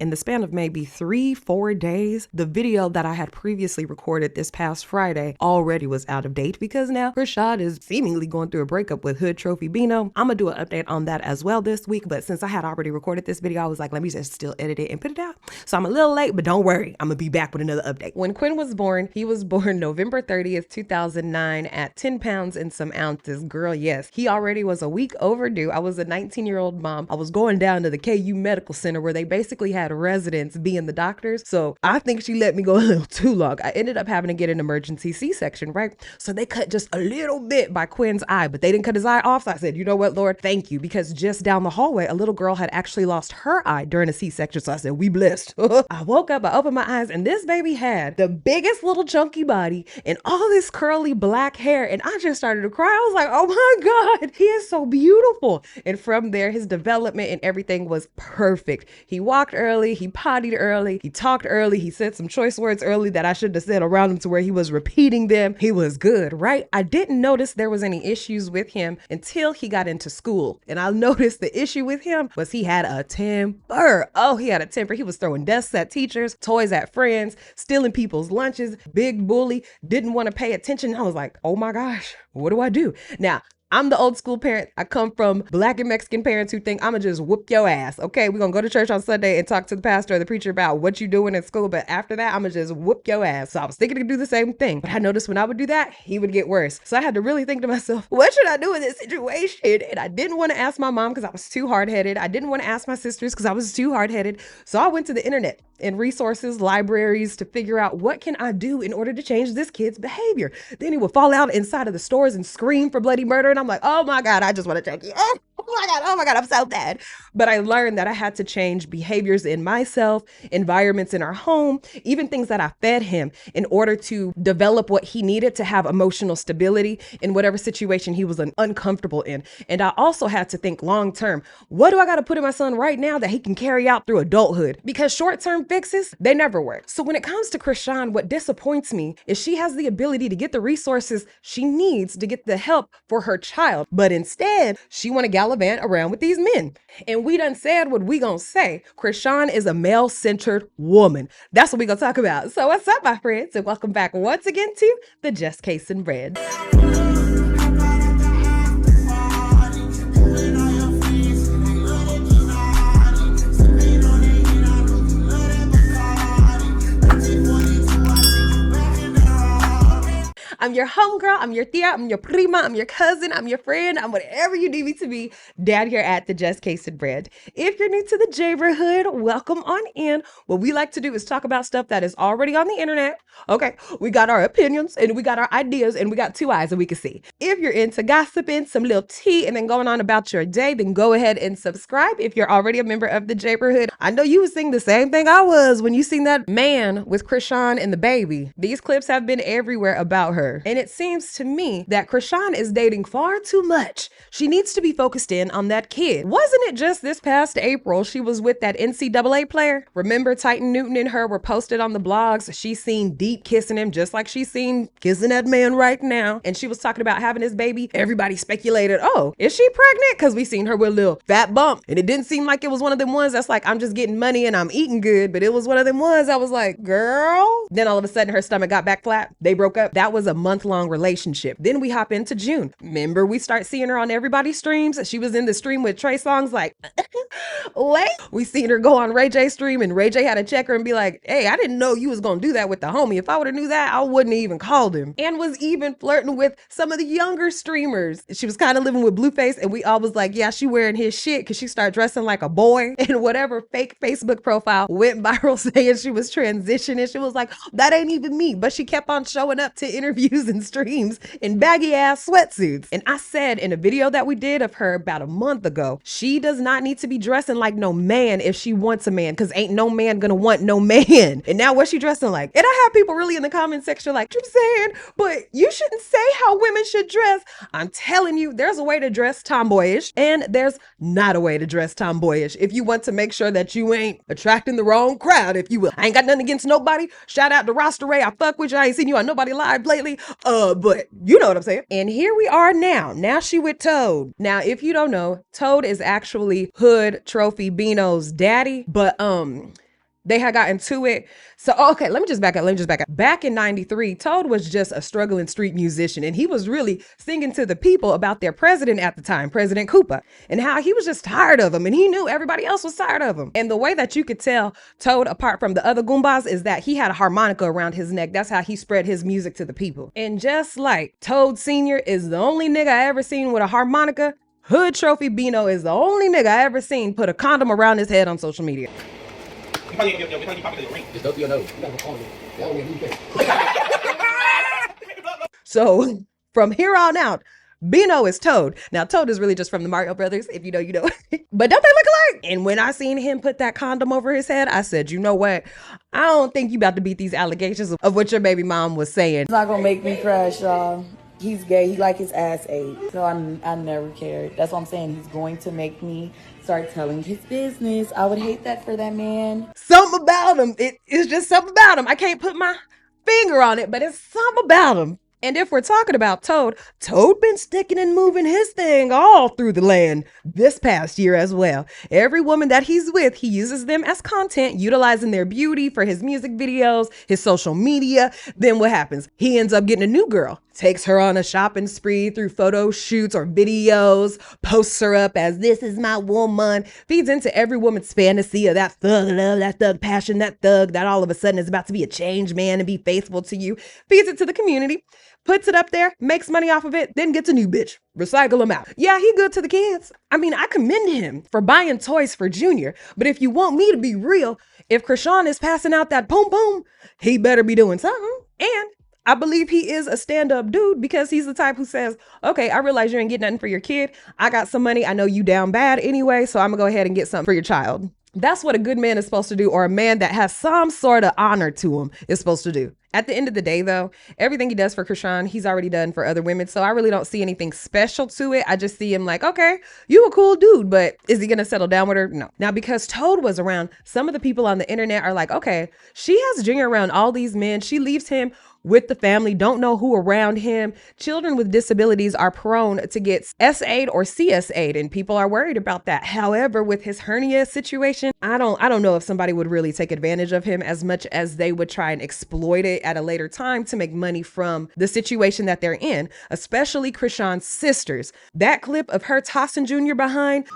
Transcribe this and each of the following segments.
In the span of maybe 3-4 days, the video that I had previously recorded this past Friday already was out of date because now Chrisean is seemingly going through a breakup with Hood Trophy Bino. I'm gonna do an update on that as well this week, but since I had already recorded this video, I was like, let me just still edit it and put it out. So I'm a little late, but don't worry, I'm gonna be back with another update. When Quinn was born, he was born November 30th, 2009 at 10 pounds and some ounces. Girl, yes, he already was a week overdue. I was a 19-year-old mom. I was going down to the KU Medical Center where they basically had residents being the doctors. So I think she let me go a little too long. I ended up having to get an emergency C-section, right? So they cut just a little bit by Quinn's eye, but they didn't cut his eye off. So I said, you know what, Lord, thank you. Because just down the hallway, a little girl had actually lost her eye during a C-section. So I said, we blessed. I woke up, I opened my eyes, and this baby had the biggest little chunky body and all this curly black hair. And I just started to cry. I was like, oh my God, he is so beautiful. And from there, his development and everything was perfect. He walked early, he pottied early, he talked early, he said some choice words early that I should have said around him to where he was repeating them. He was good, right? I didn't notice there was any issues with him until he got into school. And I noticed the issue with him was he had a temper. Oh, he had a temper. He was throwing desks at teachers, toys at friends, stealing people's lunches, big bully, didn't want to pay attention. I was like, oh my gosh, what do I do? Now, I'm the old school parent. I come from Black and Mexican parents who think I'm gonna just whoop your ass. Okay, we're gonna go to church on Sunday and talk to the pastor or the preacher about what you doing in school, but after that, I'm gonna just whoop your ass. So I was thinking to do the same thing, but I noticed when I would do that, he would get worse. So I had to really think to myself, what should I do in this situation? And I didn't want to ask my mom because I was too hard-headed. I didn't want to ask my sisters because I was too hard-headed. So I went to the internet and resources, libraries to figure out what can I do in order to change this kid's behavior. Then he would fall out inside of the stores and scream for bloody murder. And I'm like, oh my God, I just want to take you. Oh my God, I'm so bad. But I learned that I had to change behaviors in myself, environments in our home, even things that I fed him in order to develop what he needed to have emotional stability in whatever situation he was uncomfortable in. And I also had to think long term, what do I got to put in my son right now that he can carry out through adulthood? Because short-term fixes, they never work. So when it comes to Chrisean, what disappoints me is she has the ability to get the resources she needs to get the help for her child. But instead, she want to gallivant around with these men. And we done said what we gonna say. Chrisean is a male-centered woman. That's what we gonna talk about. So what's up, my friends? And welcome back once again to the Just Case and Bread. I'm your homegirl, I'm your tia, I'm your prima, I'm your cousin, I'm your friend, I'm whatever you need me to be down here at the Just Case and Bread. If you're new to the neighborhood, welcome on in. What we like to do is talk about stuff that is already on the internet. Okay, we got our opinions and we got our ideas and we got two eyes that we can see. If you're into gossiping, some little tea, and then going on about your day, then go ahead and subscribe if you're already a member of the neighborhood. I know you was thinking the same thing I was when you seen that man with Chrisean and the baby. These clips have been everywhere about her. And it seems to me that Chrisean is dating far too much. She needs to be focused in on that kid. Wasn't it just this past April she was with that NCAA player? Remember Titan Newton and her were posted on the blogs. She's seen deep kissing him just like she's seen kissing that man right now. And she was talking about having his baby. Everybody speculated, oh, is she pregnant? Because we seen her with a little fat bump. And it didn't seem like it was one of them ones that's like, I'm just getting money and I'm eating good. But it was one of them ones I was like, girl. Then all of a sudden her stomach got back flat. They broke up. That was a month-long relationship. Then we hop into June. Remember, we start seeing her on everybody's streams. She was in the stream with Trey Songz like, wait. We seen her go on Ray J stream and Ray J had to check her and be like, hey, I didn't know you was gonna do that with the homie. If I would have knew that, I wouldn't have even called him. And was even flirting with some of the younger streamers. She was kind of living with Blueface and we all was like, yeah, she wearing his shit because she started dressing like a boy. And whatever fake Facebook profile went viral saying she was transitioning. She was like, that ain't even me. But she kept on showing up to interviews and streams in baggy ass sweatsuits. And I said in a video that we did of her about a month ago, she does not need to be dressing like no man if she wants a man, because ain't no man gonna want no man. And now what's she dressing like? And I have people really in the comment section like, you saying, but you shouldn't say how women should dress. I'm telling you, there's a way to dress tomboyish and there's not a way to dress tomboyish if you want to make sure that you ain't attracting the wrong crowd, if you will. I ain't got nothing against nobody. Shout out to Roster Ray. I fuck with you. I ain't seen you on nobody live lately. But you know what I'm saying. And here we are now. Now she with Toad. Now, if you don't know, Toad is actually Hood Trophy Bino's daddy. But They had gotten to it. So, okay, let me just back up. Back in 93, Toad was just a struggling street musician, and he was really singing to the people about their president at the time, President Cooper, and how he was just tired of him, and he knew everybody else was tired of him. And the way that you could tell Toad apart from the other Goombas is that he had a harmonica around his neck. That's how he spread his music to the people. And just like Toad Sr. is the only nigga I ever seen with a harmonica, Hood Trophy Bino is the only nigga I ever seen put a condom around his head on social media. So from here on out, Bino is Toad. Now, Toad is really just from the Mario Brothers. If you know, you know. But don't they look alike? And when I seen him put that condom over his head, I said, you know what? I don't think you about to beat these allegations of what your baby mom was saying. It's not gonna make me crash, y'all. He's gay. He like his ass ate. So I never cared. That's what I'm saying. He's going to make me start telling his business. I would hate that for that man. Something about him. It's just something about him. I can't put my finger on it, but it's something about him. And if we're talking about Toad been sticking and moving his thing all through the land this past year as well. Every woman that he's with, he uses them as content, utilizing their beauty for his music videos, his social media. Then what happens? He ends up getting a new girl, takes her on a shopping spree through photo shoots or videos, posts her up as this is my woman, feeds into every woman's fantasy of that thug love, that thug passion, that thug that all of a sudden is about to be a changed man and be faithful to you, feeds it to the community, puts it up there, makes money off of it, then gets a new bitch. Recycle him out. Yeah, he good to the kids. I mean, I commend him for buying toys for Junior. But if you want me to be real, if Chrisean is passing out that boom boom, he better be doing something. And I believe he is a stand-up dude because he's the type who says, okay, I realize you ain't getting nothing for your kid. I got some money. I know you down bad anyway, so I'm gonna go ahead and get something for your child. That's what a good man is supposed to do, or a man that has some sort of honor to him is supposed to do. At the end of the day, though, everything he does for Chrisean, he's already done for other women. So I really don't see anything special to it. I just see him like, okay, you a cool dude, but is he going to settle down with her? No. Now, because Toad was around, some of the people on the internet are like, okay, she has Junior around all these men. She leaves him with the family, don't know who around him. Children with disabilities are prone to get SA'd or CSA'd, and people are worried about that. However, with his hernia situation, I don't know if somebody would really take advantage of him as much as they would try and exploit it at a later time to make money from the situation that they're in, especially Chrisean's sisters. That clip of her tossing Junior behind,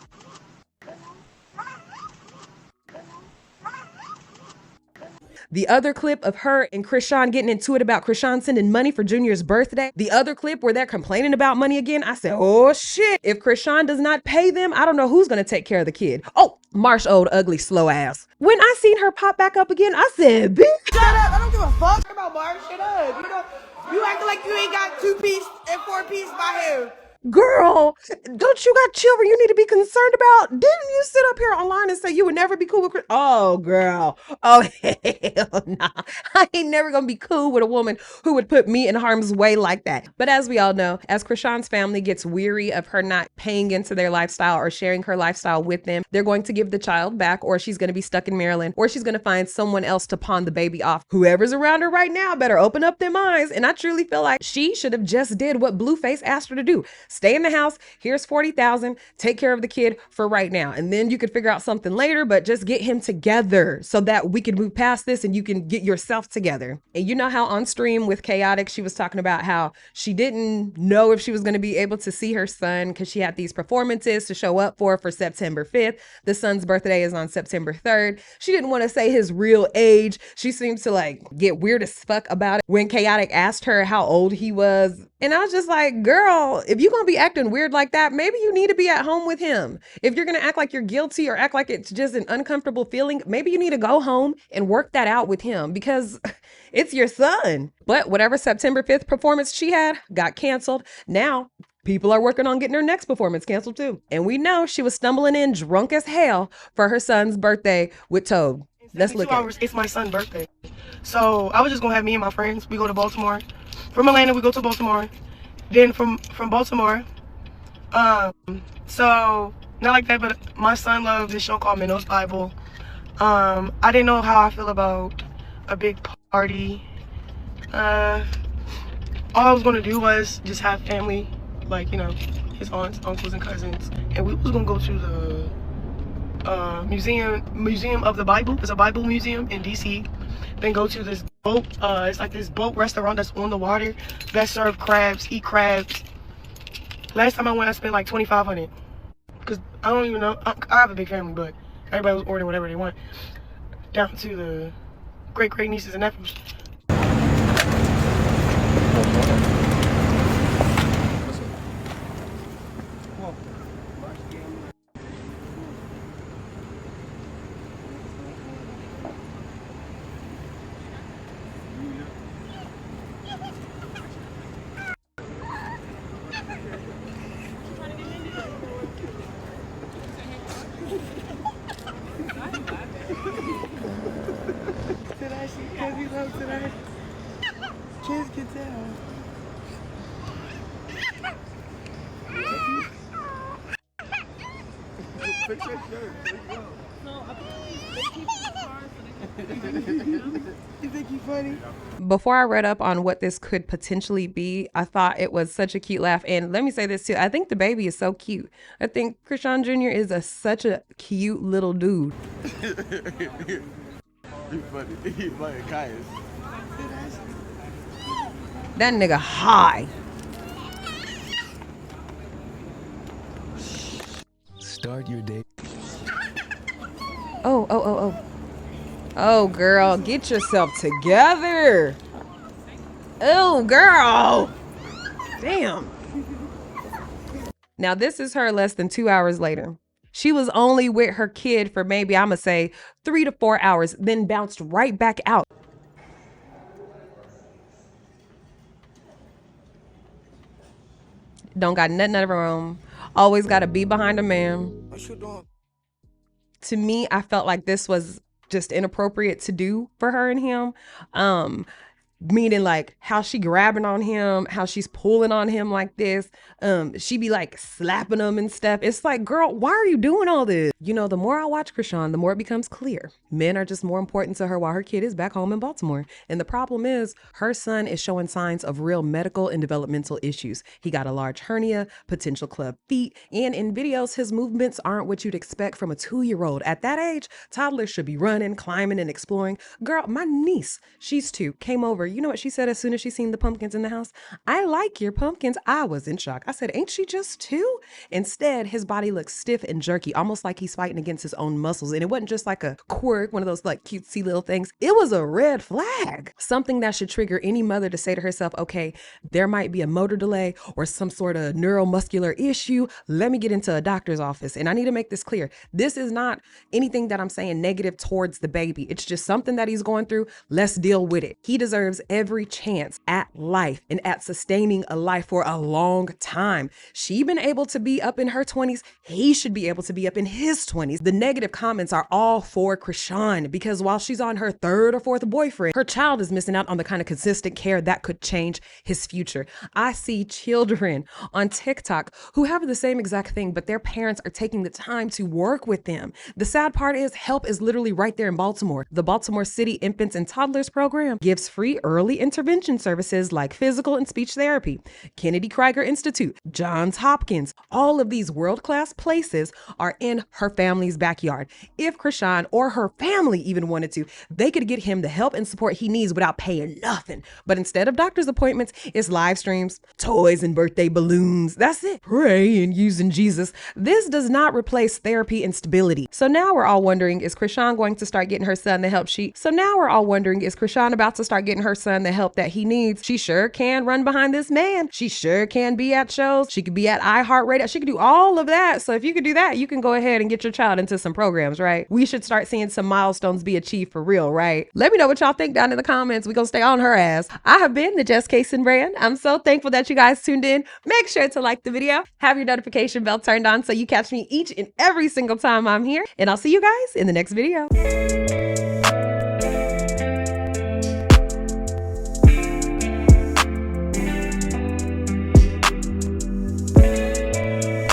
the other clip of her and Chrisean getting into it about Chrisean sending money for Junior's birthday. The other clip where they're complaining about money again. I said, oh shit. If Chrisean does not pay them, I don't know who's going to take care of the kid. Oh, Marsh, old, ugly, slow ass. When I seen her pop back up again, I said, bitch. Shut up. I don't give a fuck about Marsh. Shut up. You acting like you ain't got 2-piece and 4-piece by hair. Girl, don't you got children you need to be concerned about? Didn't you sit up here online and say you would never be cool with Chris? Oh, girl. Oh, hell nah. I ain't never gonna be cool with a woman who would put me in harm's way like that. But as we all know, as Chrisean's family gets weary of her not paying into their lifestyle or sharing her lifestyle with them, they're going to give the child back, or she's gonna be stuck in Maryland, or she's gonna find someone else to pawn the baby off. Whoever's around her right now better open up them eyes. And I truly feel like she should have just did what Blueface asked her to do. Stay in the house. Here's $40,000. Take care of the kid for right now. And then you could figure out something later, but just get him together so that we can move past this and you can get yourself together. And you know how on stream with Chaotic, she was talking about how she didn't know if she was going to be able to see her son because she had these performances to show up for September 5th. The son's birthday is on September 3rd. She didn't want to say his real age. She seems to like get weird as fuck about it when Chaotic asked her how old he was. And I was just like, girl, if you're going to be acting weird like that, maybe you need to be at home with him. If you're going to act like you're guilty or act like it's just an uncomfortable feeling, maybe you need to go home and work that out with him because it's your son. But whatever September 5th performance she had got canceled. Now people are working on getting her next performance canceled too. And we know she was stumbling in drunk as hell for her son's birthday with Toad. Let's look at it. It's my son's birthday. So I was just going to have me and my friends. We go to Baltimore. From Atlanta, we go to Baltimore. Then from Baltimore, so not like that, but my son loves this show called Minnows Bible. I didn't know how I feel about a big party. All I was gonna do was just have family, like, you know, his aunts, uncles, and cousins, and we was gonna go to museum of the Bible. It's a Bible museum in DC. Then go to this boat. It's like this boat restaurant that's on the water that serve crabs, eat crabs. Last time I went, I spent like $2,500. Cause I don't even know. I have a big family, but everybody was ordering whatever they want. Down to the great nieces and nephews. Kids can tell. Fix your shirt. There you go. No, they keep it in the car so they can. You think you funny? Before I read up on what this could potentially be, I thought it was such a cute laugh. And let me say this too. I think the baby is so cute. I think Chrisean Jr. is such a cute little dude. You funny. You funny, Caius. That nigga high. Start your day. Oh. Oh, girl, get yourself together. Oh, girl. Damn. Now, this is her less than 2 hours later. She was only with her kid for maybe, I'ma say, 3 to 4 hours, then bounced right back out. Don't got nothing of her own. Always got to be behind a man. What you doing? To me, I felt like this was just inappropriate to do for her and him. Meaning like how she grabbing on him, how she's pulling on him like this. She be like slapping him and stuff. It's like, girl, why are you doing all this? You know, the more I watch Chrisean, the more it becomes clear. Men are just more important to her while her kid is back home in Baltimore. And the problem is her son is showing signs of real medical and developmental issues. He got a large hernia, potential club feet, and in videos, his movements aren't what you'd expect from a 2-year-old. At that age, toddlers should be running, climbing, and exploring. Girl, my niece, she's 2, came over. You know what she said as soon as she seen the pumpkins in the house? I like your pumpkins. I was in shock. I said, ain't she just 2? Instead, his body looks stiff and jerky, almost like he's fighting against his own muscles. And it wasn't just like a quirk, one of those like cutesy little things. It was a red flag. Something that should trigger any mother to say to herself, okay, there might be a motor delay or some sort of neuromuscular issue. Let me get into a doctor's office. And I need to make this clear. This is not anything that I'm saying negative towards the baby. It's just something that he's going through. Let's deal with it. He deserves every chance at life and at sustaining a life for a long time. She been able to be up in her 20s. He should be able to be up in his 20s. The negative comments are all for Chrisean because while she's on her 3rd or 4th boyfriend, her child is missing out on the kind of consistent care that could change his future. I see children on TikTok who have the same exact thing, but their parents are taking the time to work with them. The sad part is help is literally right there in Baltimore. The Baltimore City Infants and Toddlers Program gives free early intervention services like physical and speech therapy. Krieger Institute, Johns Hopkins, all of these world-class places are in her family's backyard. If Chrisean or her family even wanted to, they could get him the help and support he needs without paying nothing. But instead of doctor's appointments, it's live streams, toys and birthday balloons. That's it. Pray and using Jesus. This does not replace therapy and stability. So now we're all wondering, is Chrisean going to start getting her son the help about to start getting her son the help that he needs? She sure can run behind this man. She sure can be at shows. She could be at iHeartRadio. She could do all of that. So if you could do that, you can go ahead and get your child into some programs, right? We should start seeing some milestones be achieved for real, right? Let me know what y'all think down in the comments. We're gonna stay on her ass. I have been the Jess Kaysen brand. I'm so thankful that you guys tuned in. Make sure to like the video, have your notification bell turned on so you catch me each and every single time I'm here. And I'll see you guys in the next video.